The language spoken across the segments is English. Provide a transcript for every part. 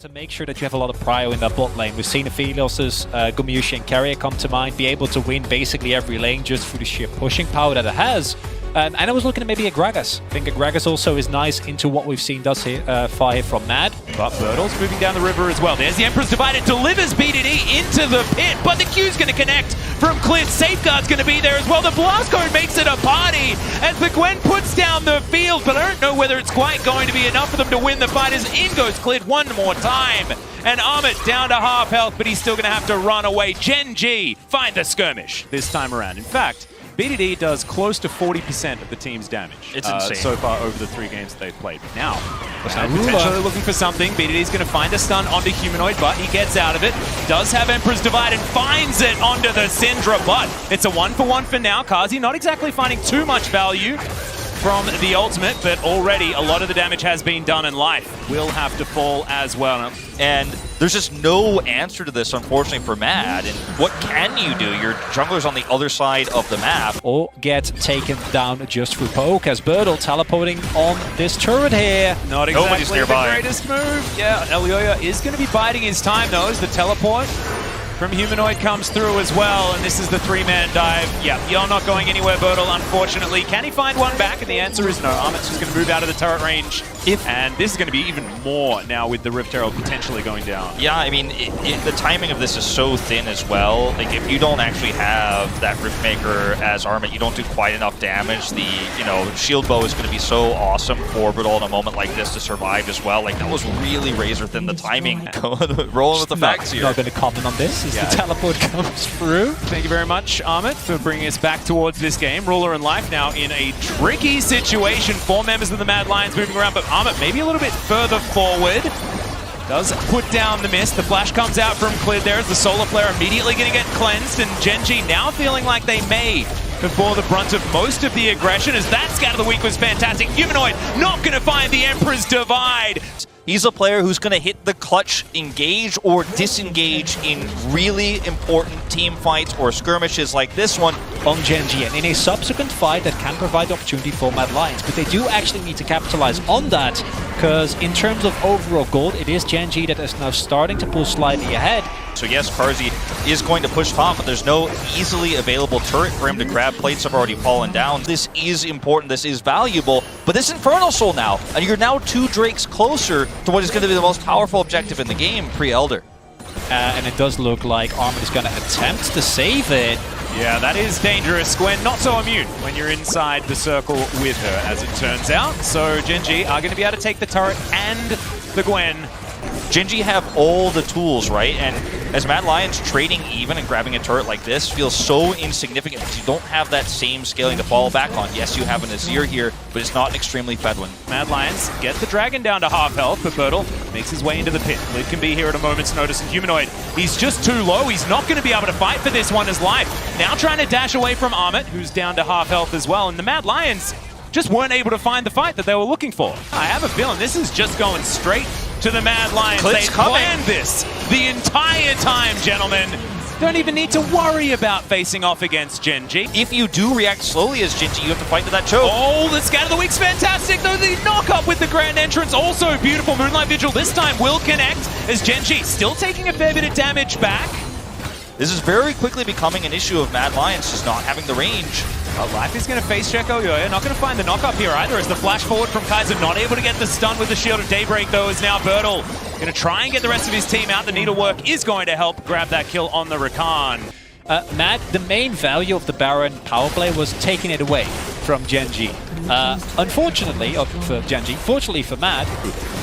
To make sure that you have a lot of prio in that bot lane. We've seen Aphelios' Gumushi and Carrier come to mind, be able to win basically every lane just through the sheer pushing power that it has. And I was looking at maybe a Gragas. I think a Gragas also is nice into what we've seen thus far here from Mad. But Birdle's moving down the river as well. There's the Emperor's Divide. It delivers BDD into the pit, but the Q's going to connect from Clint. Safeguard's going to be there as well. The Blast Cone makes it a party as the Gwen puts down the field, but I don't know whether it's quite going to be enough for them to win the fight as in goes Clint one more time. And Amit down to half health, but he's still going to have to run away. Gen G find the skirmish this time around. In fact, BDD does close to 40% of the team's damage. It's insane. So far over the 3 games that they've played. But now, potentially looking for something. BDD's going to find a stun onto Humanoid, but he gets out of it. Does have Emperor's Divide and finds it onto the Syndra, but it's a 1-for-1 for now. Kazi not exactly finding too much value from the ultimate, but already a lot of the damage has been done, and life will have to fall as well. And there's just no answer to this, unfortunately, for Mad. And what can you do? Your jungler's on the other side of the map. Or get taken down just through poke as Birdle teleporting on this turret here. Not exactly the greatest move. Yeah, Elioya is going to be biding his time, though, as the teleport from Humanoid comes through as well, and this is the 3-man dive. Yeah, you're not going anywhere, Birdle, unfortunately. Can he find one back? And the answer is no. Amit's just going to move out of the turret range. And this is going to be even more now with the Rift Herald potentially going down. Yeah, I mean, the timing of this is so thin as well. Like, if you don't actually have that Rift Maker as Armit, you don't do quite enough damage. The, shield bow is going to be so awesome for Birdle in a moment like this to survive as well. Like, that was really razor thin, the timing. Rolling with the facts here. Not going to comment on this as the teleport comes through. Thank you very much, Amit, for bringing us back towards this game. Ruler and Life now in a tricky situation. 4 members of the Mad Lions moving around, but Amit maybe a little bit further forward. Does put down the miss. The flash comes out from Clid there as the Solar Flare immediately going to get cleansed, and Gen G now feeling like they may have bore the brunt of most of the aggression, as that Scat of the Week was fantastic. Humanoid not going to find the Emperor's Divide. He's a player who's going to hit the clutch engage or disengage in really important team fights or skirmishes like this one on Gen G, and in a subsequent fight that can provide opportunity for Mad Lions. But they do actually need to capitalize on that, because in terms of overall gold, it is Gen G that is now starting to pull slightly ahead. So yes, Karzi is going to push top, but there's no easily available turret for him to grab. Plates have already fallen down. This is important, this is valuable, but this Infernal Soul now, and you're now 2 Drakes closer to what is going to be the most powerful objective in the game, pre-Elder. And it does look like Armit is going to attempt to save it. Yeah, that is dangerous. Gwen not so immune when you're inside the circle with her, as it turns out. So Gen G are going to be able to take the turret and the Gwen. Gen G have all the tools, right? And as Mad Lions, trading even and grabbing a turret like this feels so insignificant because you don't have that same scaling to fall back on. Yes, you have an Azir here, but it's not an extremely fed one. Mad Lions get the Dragon down to half health, but Birdle makes his way into the pit. Lid can be here at a moment's notice, and Humanoid, he's just too low. He's not going to be able to fight for this one as Life. Now trying to dash away from Amit, who's down to half health as well, and the Mad Lions just weren't able to find the fight that they were looking for. I have a feeling this is just going straight to the Mad Lions. They planned this the entire time, gentlemen. Don't even need to worry about facing off against Gen G. If you do react slowly as Gen G, you have to fight to that choke. Oh, the Scat of the Week's fantastic, though. The knock-up with the Grand Entrance, also beautiful. Moonlight Vigil this time will connect as Gen G still taking a fair bit of damage back. This is very quickly becoming an issue of Mad Lions just not having the range. Life is going to face check Elioya. Not going to find the knock-up here either, as the flash forward from Kaiser not able to get the stun with the Shield of Daybreak, though, is now Birdle going to try and get the rest of his team out. The Needlework is going to help grab that kill on the Rakan. Matt, the main value of the Baron power play was taking it away from Gen G. Unfortunately, for Gen G, fortunately for Matt,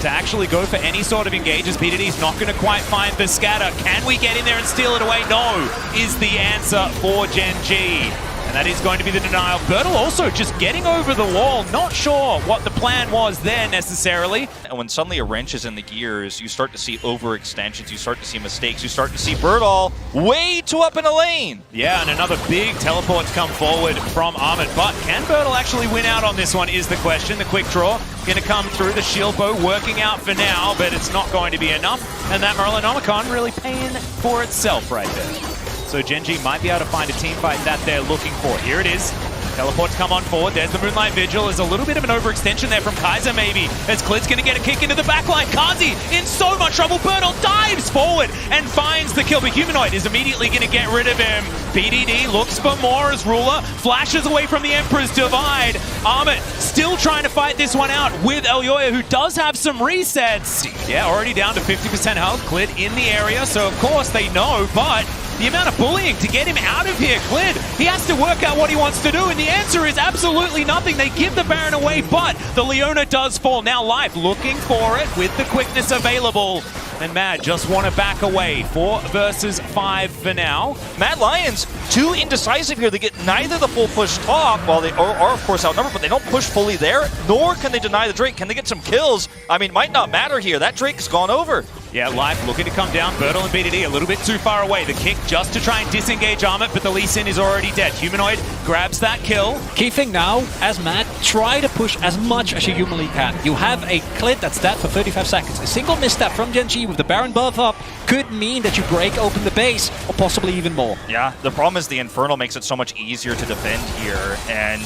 to actually go for any sort of engage, as BDD's not going to quite find the scatter. Can we get in there and steal it away? No, is the answer for Gen G. And that is going to be the denial. Birdle also just getting over the wall. Not sure what the plan was there necessarily. And when suddenly a wrench is in the gears, you start to see overextensions, you start to see mistakes, you start to see Birdle way too up in a lane. Yeah, and another big teleport to come forward from Armit. But can Birdle actually win out on this one is the question. The quick draw going to come through. The shield bow working out for now, but it's not going to be enough. And that Merlinomicon really paying for itself right there. So Gen G might be able to find a team fight that they're looking for. Here it is. Teleports come on forward. There's the Moonlight Vigil. There's a little bit of an overextension there from Kaiser, maybe. As Klid's going to get a kick into the backline. Kazi in so much trouble. Bertel dives forward and finds the kill. But Humanoid is immediately going to get rid of him. BDD looks for more as Ruler flashes away from the Emperor's Divide. Armit still trying to fight this one out with Elyoya, who does have some resets. Yeah, already down to 50% health. Klid in the area, so of course they know, but the amount of bullying to get him out of here, Klid, he has to work out what he wants to do, and the answer is absolutely nothing. They give the Baron away, but the Leona does fall. Now Life looking for it with the quickness available, and Mad just want to back away. 4 versus 5 for now. Mad Lions, too indecisive here. They get neither the full push top, while they are of course outnumbered, but they don't push fully there, nor can they deny the Drake. Can they get some kills? I mean, might not matter here. That Drake's gone over. Yeah, Life looking to come down. Bertel and BDD a little bit too far away. The kick just to try and disengage Armit, but the Lee Sin is already dead. Humanoid grabs that kill. Key thing now, as Mad, try to push as much as you humanly can. You have a Klid that's dead for 35 seconds. A single misstep from Gen G with the Baron buff up could mean that you break open the base, or possibly even more. Yeah, the problem is the Infernal makes it so much easier to defend here, and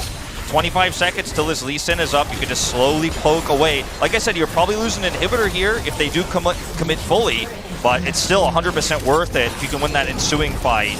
25 seconds till this Lee Sin is up. You can just slowly poke away. Like I said, you're probably losing an inhibitor here if they do commit fully, but it's still 100% worth it if you can win that ensuing fight.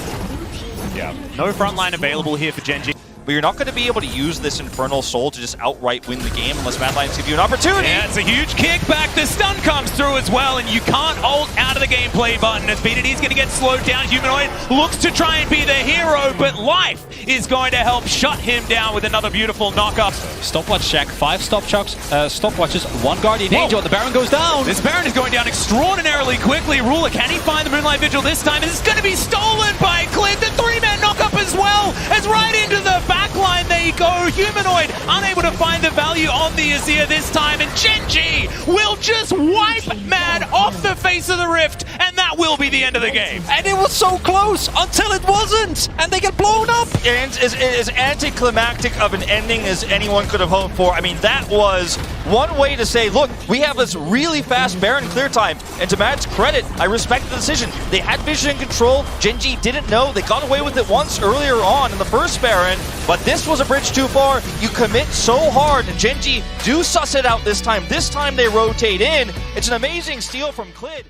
Yeah, no frontline available here for Gen G. But you're not going to be able to use this Infernal Soul to just outright win the game unless Mad Lions give you an opportunity. Yeah, it's a huge kickback. The stun comes through as well, and you can't hold out of the gameplay button as BDD's going to get slowed down. Humanoid looks to try and be the hero, but Life is going to help shut him down with another beautiful knock-up. Stopwatch check, 5 stopwatches, 1 Guardian Angel, and the Baron goes down. This Baron is going down extraordinarily quickly. Ruler, can he find the Moonlight Vigil this time? And it's going to be stolen by Klid. The 3-man knock-up as well, as right into the backline they go. Humanoid unable to find the value on the Azir this time, and Gen G will just wipe Mad off the face of the rift, and that will be the end of the game. And it was so close until it wasn't, and they get blown up. And as anticlimactic of an ending as anyone could have hoped for. I mean, that was one way to say, look, we have this really fast Baron clear time, and to Mad's credit, I respect the decision. They had vision and control. Gen G didn't know. They got away with it once earlier on in the first Baron, but this was a bridge too far. You commit so hard, and Gen G do suss it out this time. This time they rotate in. It's an amazing steal from Klid.